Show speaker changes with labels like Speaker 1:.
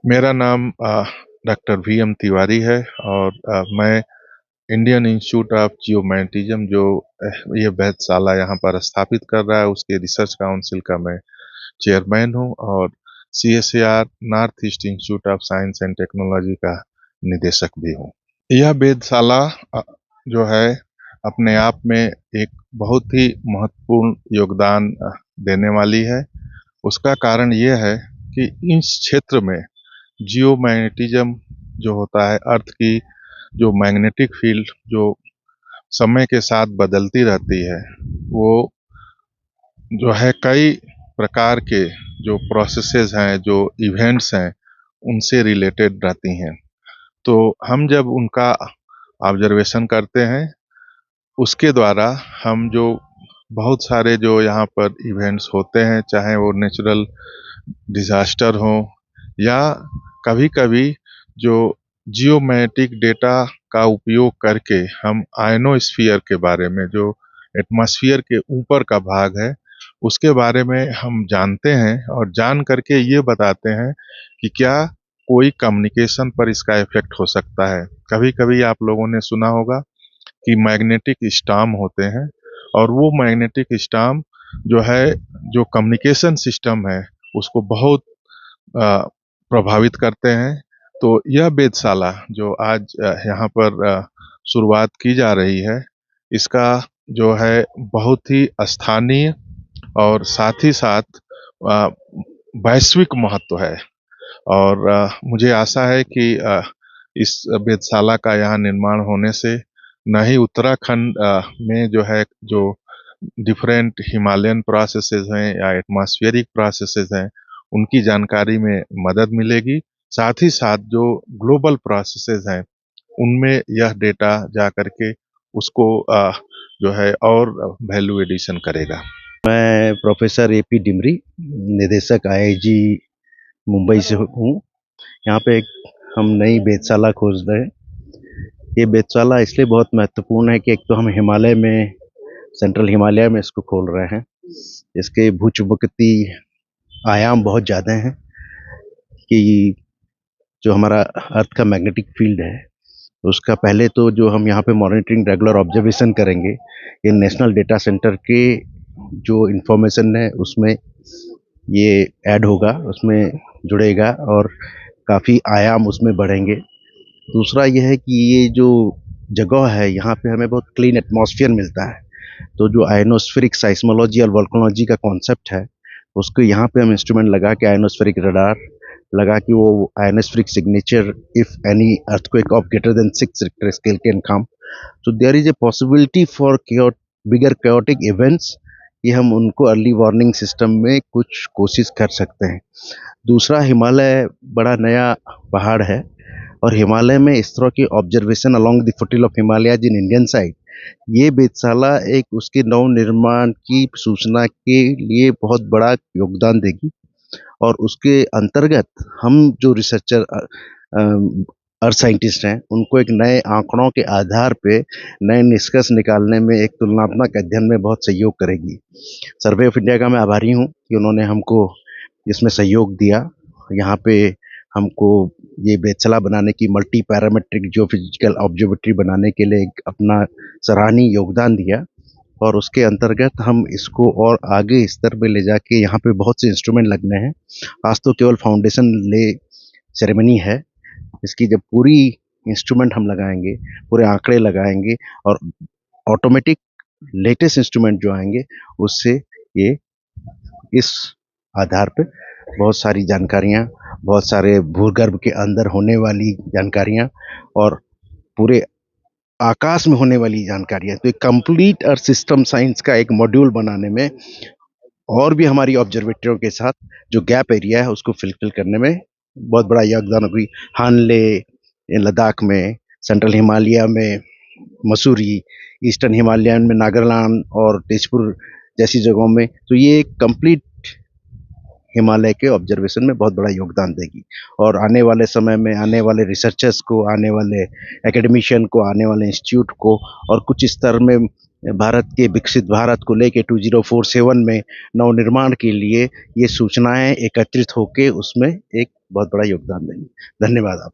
Speaker 1: मेरा नाम डॉक्टर वी.एम. तिवारी है और मैं इंडियन इंस्टीट्यूट ऑफ जियोमैग्नेटिज्म जो ये वेधशाला यहाँ पर स्थापित कर रहा है उसके रिसर्च काउंसिल का मैं चेयरमैन हूँ और CSIR north east institute of science and technology का निदेशक भी हूँ। यह वेधशाला जो है अपने आप में एक बहुत ही महत्वपूर्ण योगदान देने वाली है। उसका कारण ये है कि इस क्षेत्र में जियोमैग्नेटिज्म जो होता है, अर्थ की जो मैग्नेटिक फील्ड जो समय के साथ बदलती रहती है, वो जो है कई प्रकार के जो प्रोसेसेस हैं, जो इवेंट्स हैं, उनसे रिलेटेड रहती हैं। तो हम जब उनका ऑब्जर्वेशन करते हैं, उसके द्वारा हम जो बहुत सारे जो यहाँ पर इवेंट्स होते हैं, चाहे वो नेचुरल डिजास्टर हो या कभी-कभी जो जियोमैग्नेटिक डेटा का उपयोग करके हम आयनोस्फीयर के बारे में, जो एटमॉस्फेयर के ऊपर का भाग है, उसके बारे में हम जानते हैं और जान करके ये बताते हैं कि क्या कोई कम्युनिकेशन पर इसका इफेक्ट हो सकता है। कभी-कभी आप लोगों ने सुना होगा कि मैग्नेटिक स्टॉर्म होते हैं और वो मैग्नेटिक स्टॉर्म जो है, जो कम्युनिकेशन सिस्टम है, उसको बहुत अ, प्रभावित करते हैं। तो यह वेधशाला जो आज यहाँ पर शुरुआत की जा रही है, इसका जो है बहुत ही स्थानीय और साथ ही साथ अ, वैश्विक महत्व है। और मुझे आशा है कि इस वेधशाला का यहाँ निर्माण होने से न ही उत्तराखंड में जो है, जो डिफरेंट हिमालयन प्रोसेसेस हैं या एटमॉस्फेरिक प्रोसेसेस हैं, उनकी जानकारी में मदद मिलेगी। साथ ही साथ जो ग्लोबल प्रोसेसेस हैं, उनमें यह डेटा जा करके उसको जो है और वैल्यू एडिशन करेगा।
Speaker 2: मैं प्रोफेसर AP डिमरी, निदेशक IIG मुंबई से हूँ। यहाँ पे हम नई वेधशाला खोज रहे हैं। ये वेधशाला इसलिए बहुत महत्वपूर्ण है कि एक तो हम हिमालय में, सेंट्रल हिमालय में इसको खोल रहे हैं। इसके भूचुंबकती आयाम बहुत ज़्यादा हैं कि जो हमारा अर्थ का मैग्नेटिक फील्ड है, उसका पहले तो जो हम यहाँ पे मॉनिटरिंग रेगुलर ऑब्जर्वेशन करेंगे, ये नेशनल डेटा सेंटर के जो इंफॉर्मेशन है उसमें ये ऐड होगा, उसमें जुड़ेगा और काफ़ी आयाम उसमें बढ़ेंगे। दूसरा ये है कि ये जो जगह है, यहाँ पे हमें बहुत क्लीन एटमॉस्फेयर मिलता है। तो जो आयनोस्फेरिक साइस्मोलॉजी और वोल्केनोलॉजी का कॉन्सेप्ट है, उसको यहाँ पे हम इंस्ट्रूमेंट लगा के, आयनोस्फेरिक रडार लगा कि वो ionospheric signature if any earthquake of greater than 6 Richter scale can come, so there is a possibility for bigger chaotic events, ये हम उनको अर्ली वार्निंग सिस्टम में कुछ कोशिश कर सकते हैं। दूसरा, हिमालय बड़ा नया पहाड़ है और हिमालय में इस तरह की observation along the फुटिल of Himalayas in Indian side, ये वेधशाला एक उसके नव निर्माण की सूचना के लिए बहुत बड़ा योगदान देगी। और उसके अंतर्गत हम जो रिसर्चर अर्थ साइंटिस्ट हैं, उनको एक नए आंकड़ों के आधार पे नए निष्कर्ष निकालने में, एक तुलनात्मक अध्ययन में बहुत सहयोग करेगी। सर्वे ऑफ इंडिया का मैं आभारी हूँ कि उन्होंने हमको इसमें सहयोग दिया। यहाँ पे हमको ये वेधशाला बनाने की, मल्टी पैरामेट्रिक जियोफिजिकल ऑब्जर्वेटरी बनाने के लिए एक अपना सराहनीय योगदान दिया। और उसके अंतर्गत हम इसको और आगे स्तर पे ले जाके, यहाँ पे बहुत से इंस्ट्रूमेंट लगने हैं। आज तो केवल फाउंडेशन ले सेरेमनी है, इसकी जब पूरी इंस्ट्रूमेंट हम लगाएंगे, पूरे आंकड़े लगाएंगे और ऑटोमेटिक लेटेस्ट इंस्ट्रूमेंट जो आएंगे, उससे ये इस आधार पे बहुत सारी जानकारियाँ, बहुत सारे भूगर्भ के अंदर होने वाली जानकारियाँ और पूरे आकाश में होने वाली जानकारियाँ, तो एक कंप्लीट अर्थ सिस्टम साइंस का एक मॉड्यूल बनाने में और भी हमारी ऑब्जर्वेटरियों के साथ जो गैप एरिया है उसको फिल करने में बहुत बड़ा योगदान होगी। हानले लद्दाख में, सेंट्रल हिमालय में मसूरी, ईस्टर्न हिमालयन में नागालैंड और तेजपुर जैसी जगहों में, तो ये एक कंप्लीट हिमालय के ऑब्जर्वेशन में बहुत बड़ा योगदान देगी। और आने वाले समय में आने वाले रिसर्चर्स को, आने वाले एकेडमिशियन को, आने वाले इंस्टीट्यूट को और कुछ स्तर में भारत के विकसित भारत को लेके 2047 में नवनिर्माण के लिए ये सूचनाएं एकत्रित होके उसमें एक बहुत बड़ा योगदान देंगे। धन्यवाद आप